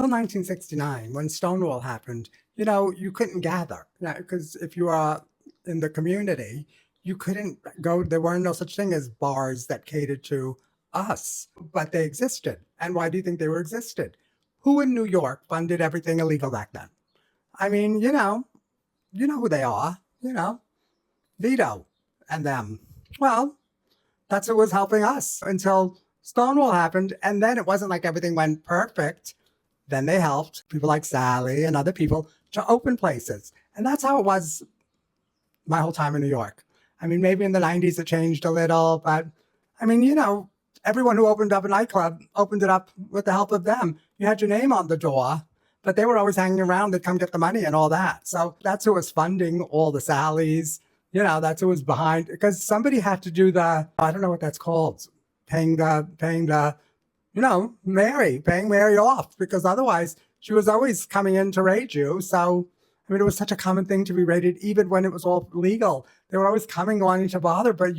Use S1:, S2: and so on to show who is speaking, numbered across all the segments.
S1: Till 1969, when Stonewall happened, you couldn't gather. Because if you are in the community, you couldn't go, there weren't no such thing as bars that catered to us, but they existed. And why do you think they were existed? Who in New York funded everything illegal back then? I mean, you know who they are, Vito and them. Well, that's what was helping us until Stonewall happened. And then it wasn't like everything went perfect. Then they helped people like Sally and other people to open places. And that's how it was my whole time in New York. I mean, maybe in the 90s it changed a little, but I mean, everyone who opened up a nightclub opened it up with the help of them. You had your name on the door, but they were always hanging around to come get the money and all that. So that's who was funding all the Sallys. That's who was behind, because somebody had to do I don't know what that's called, paying paying Mary off, because otherwise she was always coming in to raid you. So, I mean, it was such a common thing to be raided, even when it was all legal. They were always coming, wanting to bother. But,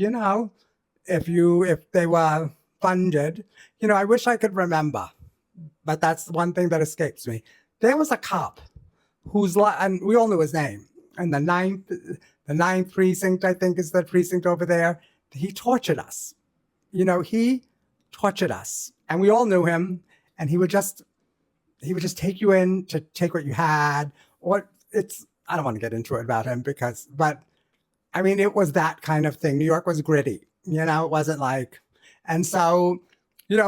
S1: if they were funded, I wish I could remember, but that's one thing that escapes me. There was a cop and we all knew his name, and the ninth precinct, I think, is the precinct over there. He tortured us. He tortured us, and we all knew him. And he would just take you in to take what you had. I don't want to get into it about him but I mean, it was that kind of thing. New York was gritty. It wasn't like, and so,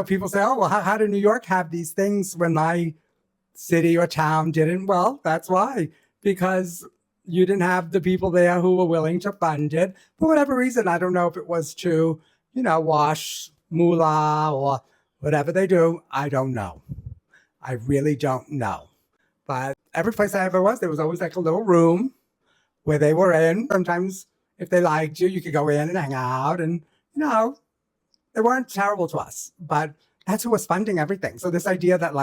S1: people say, oh, well, how did New York have these things when my city or town didn't? Well, that's why, because you didn't have the people there who were willing to fund it for whatever reason. I don't know if it was to, wash moolah or whatever they do. I don't know. I really don't know. But every place I ever was, there was always like a little room where they were in. Sometimes if they liked you, you could go in and hang out. And, they weren't terrible to us. But that's who was funding everything. So this idea that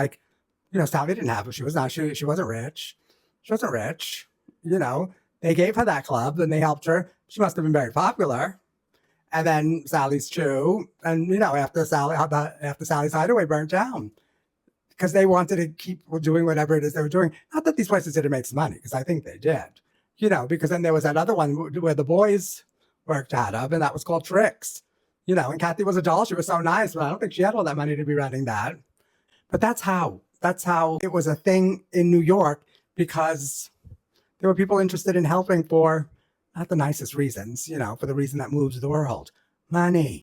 S1: Sally didn't have it. She wasn't rich. She wasn't rich. They gave her that club and they helped her. She must have been very popular. And then Sally's too. And, after Sally's Hideaway burnt down, because they wanted to keep doing whatever it is they were doing. Not that these places didn't make some money, because I think they did, because then there was that other one where the boys worked out of, and that was called Tricks, and Kathy was a doll. She was so nice, but I don't think she had all that money to be running that. But that's how it was a thing in New York, because there were people interested in helping for not the nicest reasons, for the reason that moves the world: money.